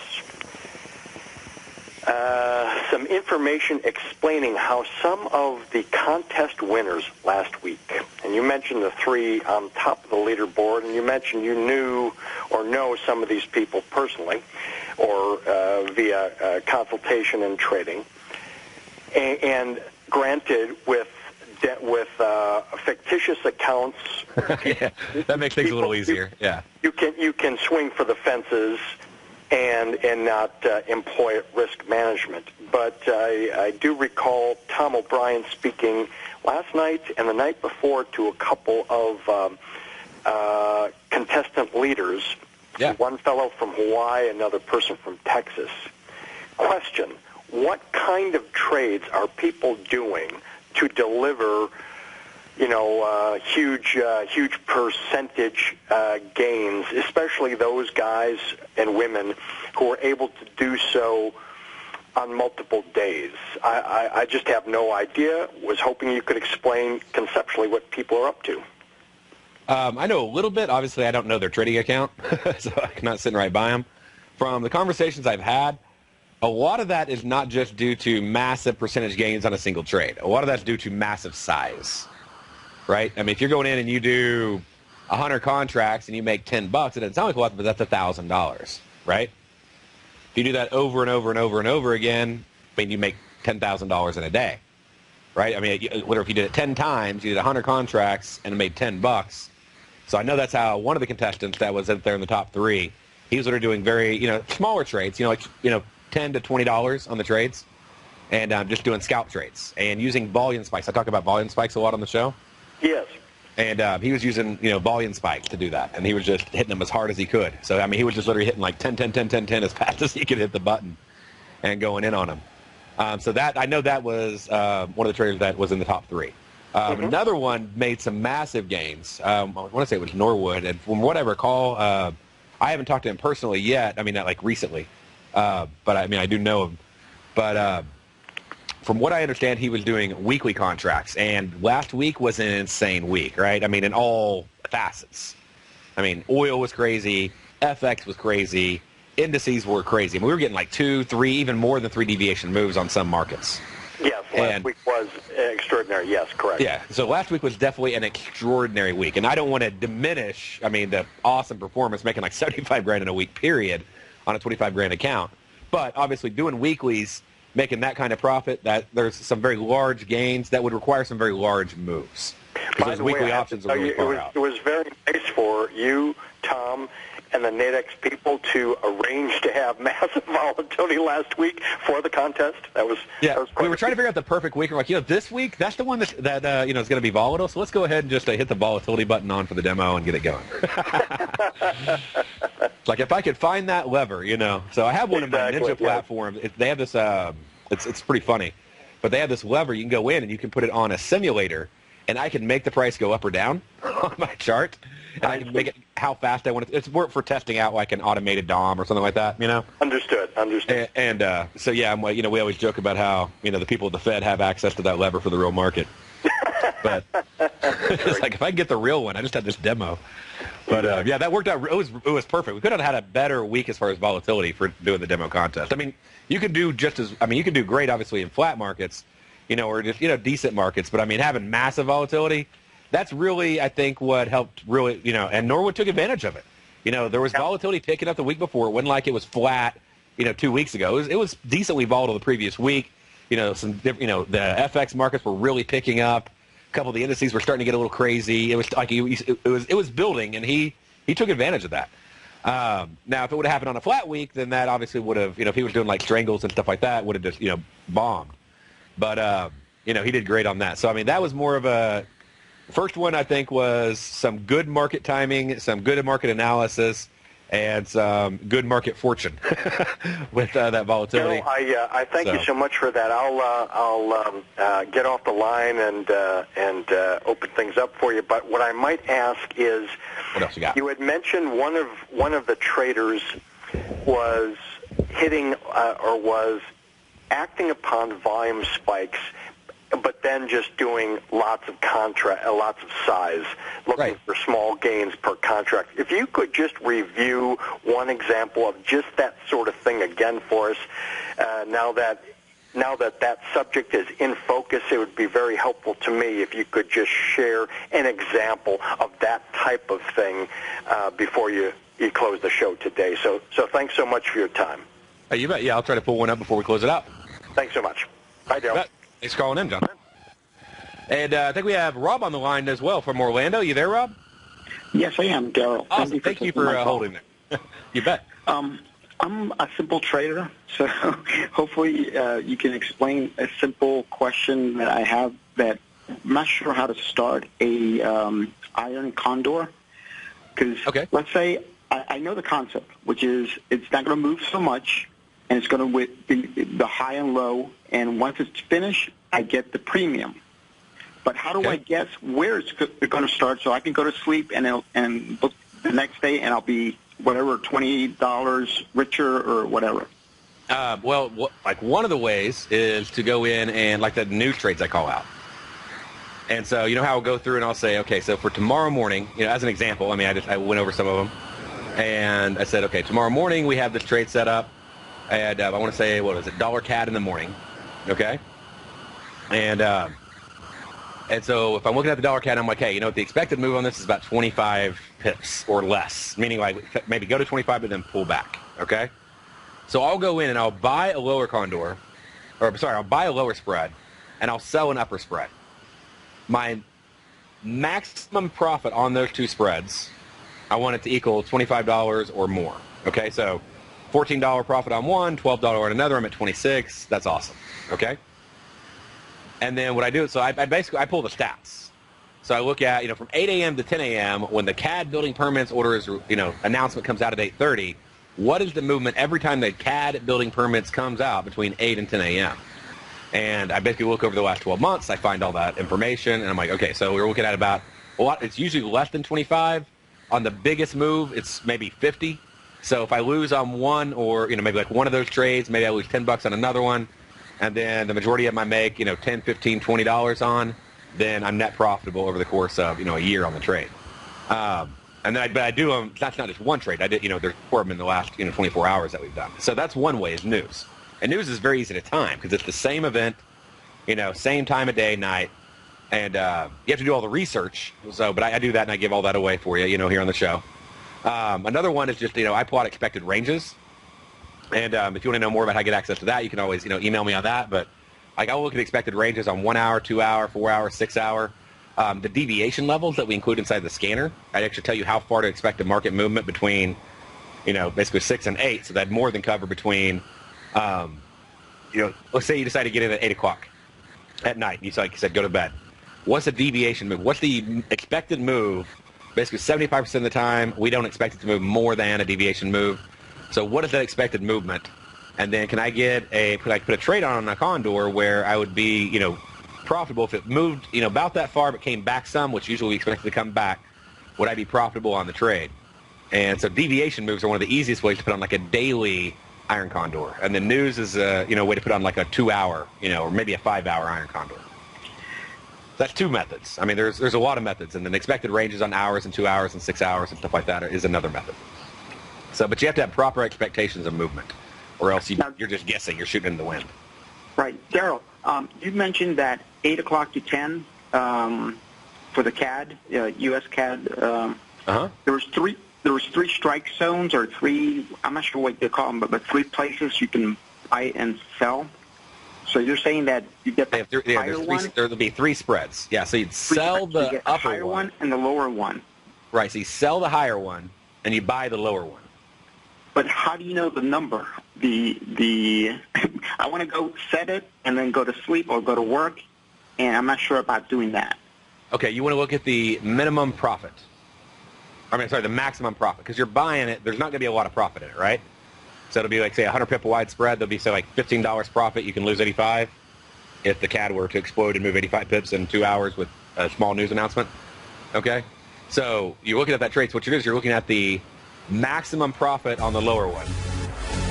some information explaining how some of the contest winners last week, and you mentioned the 3 on top of the leaderboard, and you mentioned you knew or know some of these people personally or via consultation and trading, and granted with fictitious accounts. Yeah, that makes things a little easier. Yeah, you can swing for the fences and not employ risk management. But I do recall Tom O'Brien speaking last night and the night before to a couple of contestant leaders, one fellow from Hawaii, another person from Texas. Question, what kind of trades are people doing to deliver huge percentage gains, especially those guys and women who are able to do so on multiple days? I just have no idea. Was hoping you could explain conceptually what people are up to. I know a little bit. Obviously, I don't know their trading account, so I'm not sitting right by them. From the conversations I've had, a lot of that is not just due to massive percentage gains on a single trade. A lot of that's due to massive size, right? I mean, if you're going in and you do 100 contracts and you make $10, it doesn't sound like a lot, but that's $1,000, right? If you do that over and over and over and over again, I mean, you make $10,000 in a day, right? I mean, literally, if you did it 10 times, you did 100 contracts and made $10. So I know that's how one of the contestants that was up there in the top 3, he was literally doing very, smaller trades, like, $10 to $20 on the trades, and just doing scalp trades and using volume spikes. I talk about volume spikes a lot on the show. Yes. And he was using, volume spikes to do that, and he was just hitting them as hard as he could. So, I mean, he was just literally hitting like 10, 10, 10, 10, 10 as fast as he could hit the button and going in on them. So that I know that was one of the traders that was in the top 3. Another one made some massive gains. I want to say it was Norwood, and from what I recall, I haven't talked to him personally yet. I mean, not like recently, but I mean, I do know him. But from what I understand, he was doing weekly contracts, and last week was an insane week, right? I mean, in all facets. I mean, oil was crazy, FX was crazy, indices were crazy. I mean, we were getting like 2, 3, even more than 3 deviation moves on some markets. Yes, last week was extraordinary. Yes, correct. Yeah, so last week was definitely an extraordinary week, and I don't want to diminish, I mean, the awesome performance, making like $75,000 in a week period on a $25,000 account. But obviously doing weeklies, making that kind of profit, that there's some very large gains that would require some very large moves. By the weekly way, options are really far out. It was very nice for you, Tom, and the Nadex people to arrange to have massive volatility last week for the contest. That was we were trying to figure out the perfect week. We're like, this week, that's the one that is going to be volatile. So let's go ahead and just hit the volatility button on for the demo and get it going. It's like if I could find that lever, So I have one of my Ninja platforms. They have this. It's pretty funny, but they have this lever. You can go in and you can put it on a simulator, and I can make the price go up or down on my chart. And I can make it how fast I want it. It's work for testing out like an automated DOM or something like that, Understood. And so, yeah, I'm like, we always joke about how, the people at the Fed have access to that lever for the real market. But it's like if I can get the real one, I just had this demo. But, yeah, that worked out. It was perfect. We could have had a better week as far as volatility for doing the demo contest. I mean, you can do you can do great, obviously, in flat markets, or just, decent markets. But, I mean, having massive volatility, that's really, I think, what helped really, and Norwood took advantage of it. There was volatility picking up the week before. It wasn't like it was flat, 2 weeks ago. It was decently volatile the previous week. The FX markets were really picking up. A couple of the indices were starting to get a little crazy. It was like it was building, and he took advantage of that. Now, if it would have happened on a flat week, then that obviously would have, if he was doing like strangles and stuff like that, would have just, bombed. But, he did great on that. So, I mean, that was more of a... First one, I think, was some good market timing, some good market analysis, and some good market fortune with that volatility. I thank you so much for that. I'll get off the line and open things up for you. But what I might ask is, what else you got? You had mentioned one of the traders was hitting or was acting upon volume spikes, but then just doing lots of size, looking for small gains per contract. If you could just review one example of just that sort of thing again for us, now that subject is in focus, it would be very helpful to me if you could just share an example of that type of thing before you close the show today. So thanks so much for your time. You bet. Yeah, I'll try to pull one up before we close it out. Thanks so much. Bye, Darrell. Thanks for calling in, John. And I think we have Rob on the line as well from Orlando. You there, Rob? Yes, I am, Darrell. Awesome. Thank you for holding there. You bet. I'm a simple trader, so hopefully you can explain a simple question that I have that I'm not sure how to start a iron condor. Because let's say I know the concept, which is it's not going to move so much, and it's going to be the high and low, and once it's finished, I get the premium. But how do I guess where it's going to start so I can go to sleep and look the next day and I'll be whatever, $28 richer or whatever? Well, like one of the ways is to go in and like the news trades I call out. And so you know how I'll go through and I'll say, okay, so for tomorrow morning, as an example, I went over some of them, and I said, okay, tomorrow morning we have this trade set up, and I want to say, what was it, dollar CAD in the morning, okay? And so if I'm looking at the dollar CAD, I'm like, hey, the expected move on this is about 25 pips or less, meaning like maybe go to 25 but then pull back, okay? So I'll go in and I'll buy a lower condor, I'll buy a lower spread, and I'll sell an upper spread. My maximum profit on those two spreads, I want it to equal $25 or more. Okay, so $14 profit on one, $12 on another, I'm at 26. That's awesome. Okay? And then what I do is, so I pull the stats. So I look at, from 8 a.m. to 10 a.m. when the CAD building permits orders, announcement comes out at 8:30, what is the movement every time the CAD building permits comes out between 8 and 10 a.m.? And I basically look over the last 12 months. I find all that information, and I'm like, okay, so we're looking at about a lot. It's usually less than 25. On the biggest move, it's maybe 50. So if I lose on one, or maybe like one of those trades, maybe I lose $10 on another one, and then the majority of them I make, $10, $15, $20 on, then I'm net profitable over the course of a year on the trade. And then I do them. That's not just one trade. I did there's 4 of them in the last 24 hours that we've done. So that's one way is news. And news is very easy to time because it's the same event, same time of day, night, and you have to do all the research. So, but I do that and I give all that away for you, here on the show. Another one is just, I plot expected ranges. And if you want to know more about how to get access to that, you can always, email me on that. But like I'll look at expected ranges on 1 hour, 2 hour, 4 hour, 6 hour. The deviation levels that we include inside the scanner, I actually tell you how far to expect a market movement between, basically 6 and 8. So that more than cover between. Let's say you decide to get in at 8 o'clock at night. Like you said, go to bed. What's the deviation move? What's the expected move? Basically, 75% of the time, we don't expect it to move more than a deviation move. So what is that expected movement? And then can I get put a trade on a condor where I would be, profitable if it moved, about that far but came back some, which usually we expect it to come back, would I be profitable on the trade? And so deviation moves are one of the easiest ways to put on like a daily iron condor, and the news is a way to put on like a 2 hour, or maybe a 5 hour iron condor. That's two methods. I mean, there's a lot of methods, and then expected ranges on hours and 2 hours and 6 hours and stuff like that is another method. So, but you have to have proper expectations of movement, or else you're just guessing. You're shooting in the wind. Right, Darrell. You mentioned that 8 o'clock to 10 for the CAD, U.S. CAD. There was three strike zones, or three, I'm not sure what they call them, but 3 places you can buy and sell. So you're saying that you get the higher one? There'll be 3 spreads. Yeah, so you'd sell the upper higher one and the lower one. Right, so you sell the higher one and you buy the lower one. But how do you know the number? I want to go set it and then go to sleep or go to work, and I'm not sure about doing that. Okay, you want to look at the minimum profit. The maximum profit, because you're buying it. There's not going to be a lot of profit in it, right? So it'll be like, say, 100 pip wide spread. There'll be, say, like $15 profit. You can lose 85 if the CAD were to explode and move 85 pips in 2 hours with a small news announcement. Okay? So you're looking at that trade. So what you're doing is you're looking at the maximum profit on the lower one.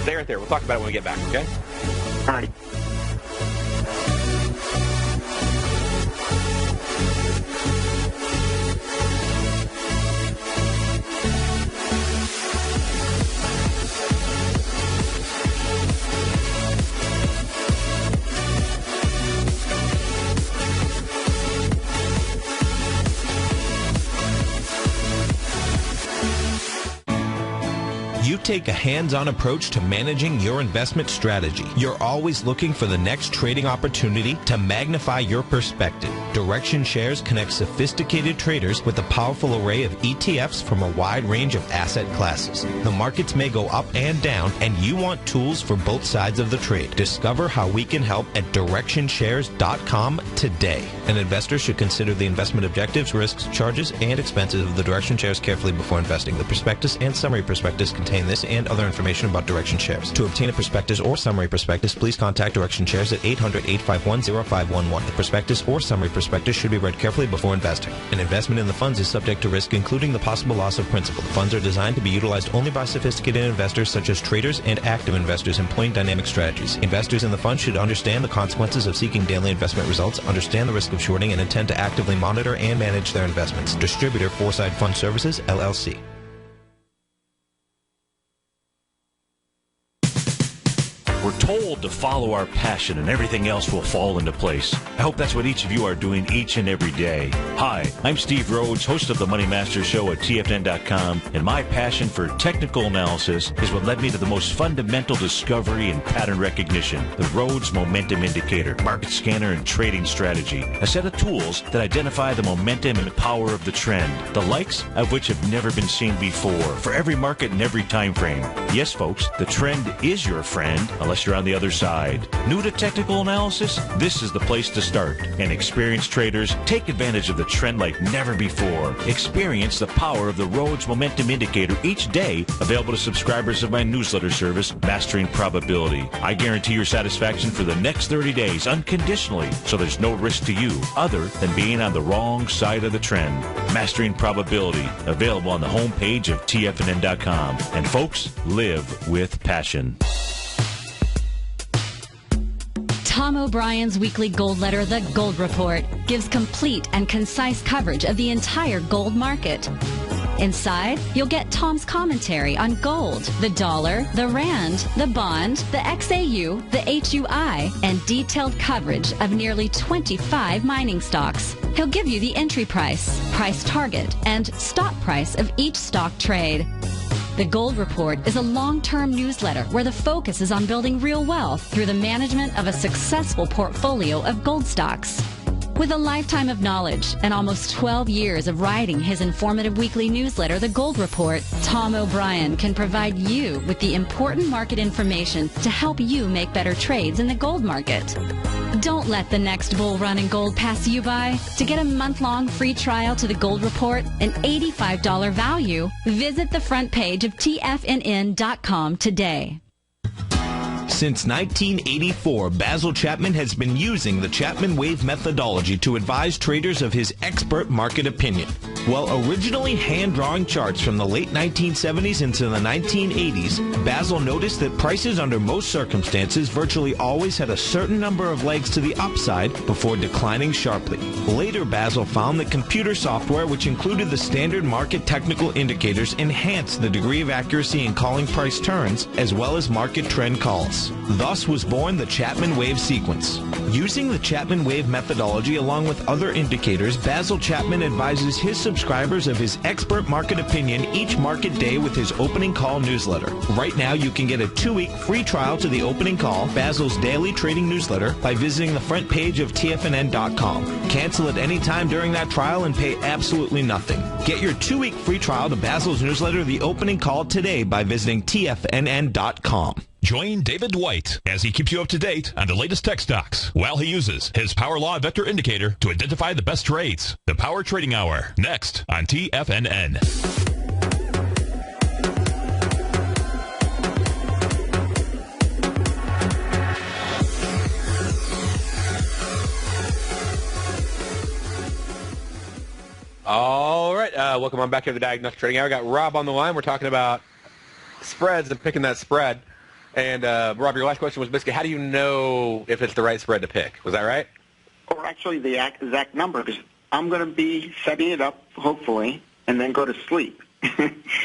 Stay right there. We'll talk about it when we get back, okay? All right. You take a hands-on approach to managing your investment strategy. You're always looking for the next trading opportunity to magnify your perspective. Direction Shares connects sophisticated traders with a powerful array of ETFs from a wide range of asset classes. The markets may go up and down, and you want tools for both sides of the trade. Discover how we can help at DirectionShares.com today. An investor should consider the investment objectives, risks, charges, and expenses of the Direction Shares carefully before investing. The prospectus and summary prospectus contain this and other information about Direction Shares. To obtain a prospectus or summary prospectus, please contact Direction Shares at 800-851-0511. The prospectus or summary prospectus should be read carefully before investing. An investment in the funds is subject to risk, including the possible loss of principal. The funds are designed to be utilized only by sophisticated investors such as traders and active investors employing dynamic strategies. Investors in the fund should understand the consequences of seeking daily investment results, understand the risk of shorting, and intend to actively monitor and manage their investments. Distributor Foreside Fund Services, LLC. We're told to follow our passion and everything else will fall into place. I hope that's what each of you are doing each and every day. Hi, I'm Steve Rhodes, host of the Money Master Show at TFNN.com, and my passion for technical analysis is what led me to the most fundamental discovery in pattern recognition, the Rhodes Momentum Indicator, market scanner, and trading strategy, a set of tools that identify the momentum and power of the trend, the likes of which have never been seen before, for every market and every time frame. Yes, folks, the trend is your friend, unless you're on the other side. New to technical analysis? This is the place to start. And experienced traders, take advantage of the trend like never before. Experience the power of the Rhodes Momentum Indicator each day, available to subscribers of my newsletter service, Mastering Probability. I guarantee your satisfaction for the next 30 days unconditionally, so there's no risk to you other than being on the wrong side of the trend. Mastering Probability, available on the homepage of TFNN.com. And folks, live with passion. Tom O'Brien's weekly gold letter, The Gold Report, gives complete and concise coverage of the entire gold market. Inside, you'll get Tom's commentary on gold, the dollar, the rand, the bond, the XAU, the HUI, and detailed coverage of nearly 25 mining stocks. He'll give you the entry price, price target, and stop price of each stock trade. The Gold Report is a long-term newsletter where the focus is on building real wealth through the management of a successful portfolio of gold stocks. With a lifetime of knowledge and almost 12 years of writing his informative weekly newsletter, The Gold Report, Tom O'Brien can provide you with the important market information to help you make better trades in the gold market. Don't let the next bull run in gold pass you by. To get a month-long free trial to The Gold Report, an $85 value, visit the front page of TFNN.com today. Since 1984, Basil Chapman has been using the Chapman Wave methodology to advise traders of his expert market opinion. While originally hand-drawing charts from the late 1970s into the 1980s, Basil noticed that prices under most circumstances virtually always had a certain number of legs to the upside before declining sharply. Later, Basil found that computer software, which included the standard market technical indicators, enhanced the degree of accuracy in calling price turns as well as market trend calls. Thus was born the Chapman Wave sequence. Using the Chapman Wave methodology along with other indicators, Basil Chapman advises his subscribers of his expert market opinion each market day with his opening call newsletter. Right now, you can get a 2-week free trial to the opening call, Basil's daily trading newsletter, by visiting the front page of TFNN.com. Cancel at any time during that trial and pay absolutely nothing. Get your 2-week free trial to Basil's newsletter, The Opening Call, today by visiting TFNN.com. Join David White as he keeps you up to date on the latest tech stocks while he uses his Power Law Vector Indicator to identify the best trades. The Power Trading Hour, next on TFNN. All right, welcome on back to the Diagnostic Trading Hour. I got Rob on the line. We're talking about spreads and picking that spread. And, Rob, your last question was basically, how do you know if it's the right spread to pick? Was that right? Or actually the exact number, because I'm going to be setting it up, hopefully, and then go to sleep.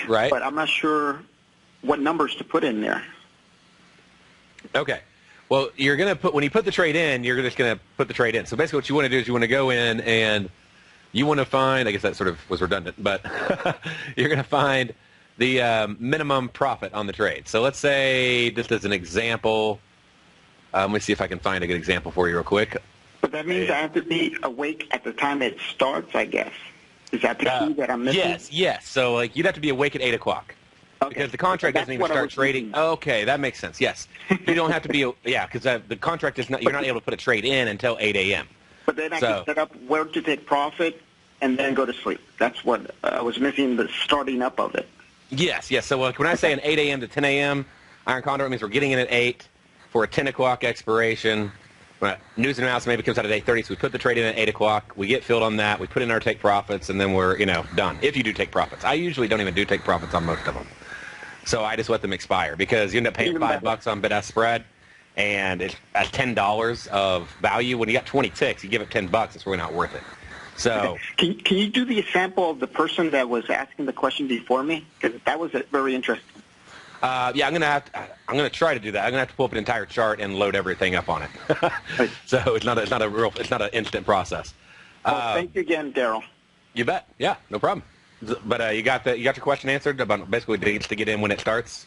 Right. But I'm not sure what numbers to put in there. Okay. Well, you're going to put, when you put the trade in, you're just going to put the trade in. So basically what you want to do is you want to go in and you want to find, I guess that sort of was redundant, but you're going to find the minimum profit on the trade. So let's say, just as an example, let me see if I can find a good example for you real quick. But that means I have to be awake at the time it starts, I guess. Is that the key that I'm missing? Yes. So like you'd have to be awake at 8 o'clock. Okay. Because the contract doesn't even start trading. Okay, that makes sense, yes. You don't have to be, because the contract is not, you're not able to put a trade in until 8 a.m. But then I can set up where to take profit and then go to sleep. That's what I was missing, the starting up of it. Yes. So when I say an 8 a.m. to 10 a.m. iron condor, it means we're getting in at 8 for a 10 o'clock expiration. News and announcement maybe comes out at 8:30, so we put the trade in at 8 o'clock. We get filled on that. We put in our take profits, and then we're done. If you do take profits. I usually don't even do take profits on most of them. So I just let them expire because you end up paying $5 on bid-ask spread, and it's at $10 of value. When you got 20 ticks, you give it $10. It's really not worth it. So can you do the example of the person that was asking the question before me? Because that was very interesting. Yeah, I'm gonna try to do that. I'm gonna have to pull up an entire chart and load everything up on it. So it's not an instant process. Well, thank you again, Darrell. You bet. Yeah, no problem. But you got your question answered about basically dates to get in when it starts.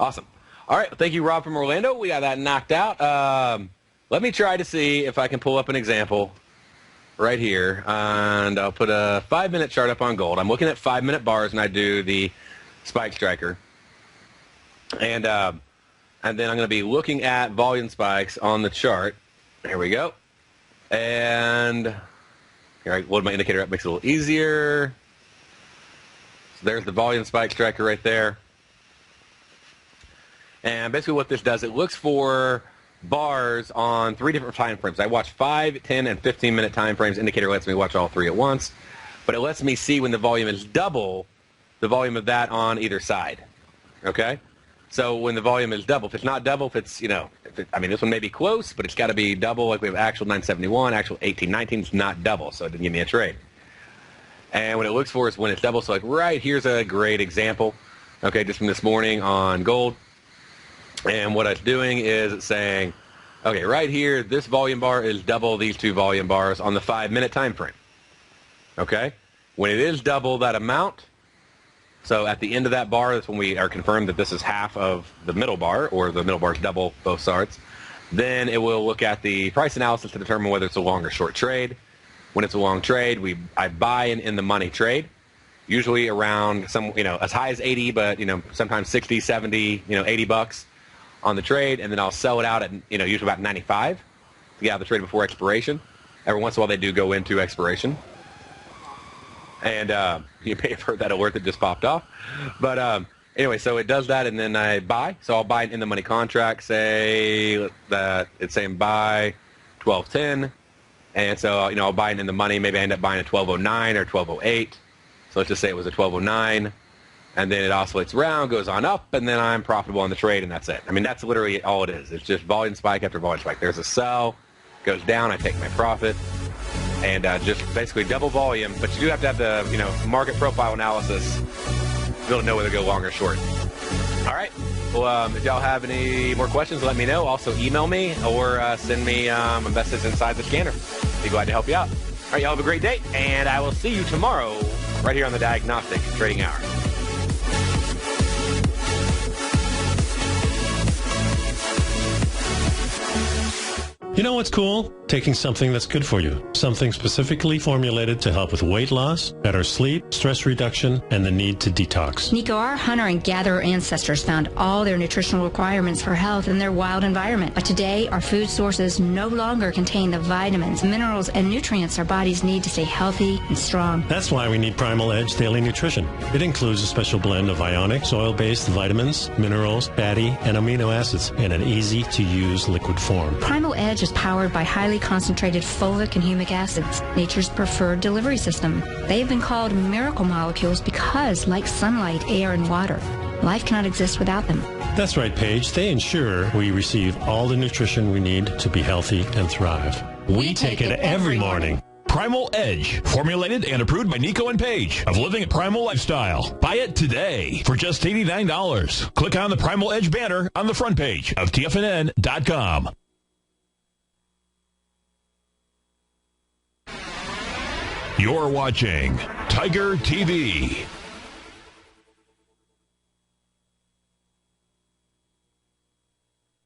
Awesome. All right. Thank you, Rob from Orlando. We got that knocked out. Let me try to see if I can pull up an example right here, and I'll put a 5-minute chart up on gold. I'm looking at 5-minute bars, and I do the spike striker, and then I'm going to be looking at volume spikes on the chart. There we go. And here I load my indicator up, makes it a little easier. So there's the volume spike striker right there. And basically what this does, it looks for bars on 3 different time frames. I watch 5, 10, and 15-minute time frames. Indicator lets me watch all 3 at once. But it lets me see when the volume is double the volume of that on either side. Okay? So when the volume is double, if it's not double, if it's, this one may be close, but it's got to be double. Like we have actual 971, actual 1819. It's not double, so it didn't give me a trade. And what it looks for is when it's double. So like right here's a great example, okay, just from this morning on gold. And what it's doing is it's saying, okay, right here, this volume bar is double these 2 volume bars on the 5-minute time frame. Okay? When it is double that amount, so at the end of that bar, that's when we are confirmed that this is half of the middle bar, or the middle bar is double both charts. Then it will look at the price analysis to determine whether it's a long or short trade. When it's a long trade, I buy in the money trade, usually around as high as 80, but sometimes 60, 70, $80 on the trade, and then I'll sell it out at usually about 95 to get out of the trade before expiration. Every once in a while they do go into expiration. And you may have heard that alert that just popped off. But anyway, so it does that, and then I buy. So I'll buy it in the money contract, say that it's saying buy 1210. And so, I'll buy it in the money. Maybe I end up buying a 1209 or 1208. So let's just say it was a 1209. And then it oscillates around, goes on up, and then I'm profitable on the trade, and that's it. That's literally all it is. It's just volume spike after volume spike. There's a sell, goes down, I take my profit. And just basically double volume, but you do have to have the market profile analysis to be able to know whether to go long or short. All right. Well, if y'all have any more questions, let me know. Also, email me or send me a message inside the scanner. Be glad to help you out. All right, y'all have a great day, and I will see you tomorrow right here on the Diagnostic Trading Hour. You know what's cool? Taking something that's good for you. Something specifically formulated to help with weight loss, better sleep, stress reduction, and the need to detox. Nico, our hunter and gatherer ancestors found all their nutritional requirements for health in their wild environment. But today, our food sources no longer contain the vitamins, minerals, and nutrients our bodies need to stay healthy and strong. That's why we need Primal Edge Daily Nutrition. It includes a special blend of ionic, soil-based vitamins, minerals, fatty, and amino acids in an easy-to-use liquid form. Primal Edge is powered by highly concentrated folic and humic acids, nature's preferred delivery system. They have been called miracle molecules because, like sunlight, air, and water, life cannot exist without them. That's right, Paige. They ensure we receive all the nutrition we need to be healthy and thrive. We take it every morning. Primal Edge, formulated and approved by Nico and Paige of Living a Primal Lifestyle. Buy it today for just $89. Click on the Primal Edge banner on the front page of TFNN.com. You're watching Tiger TV.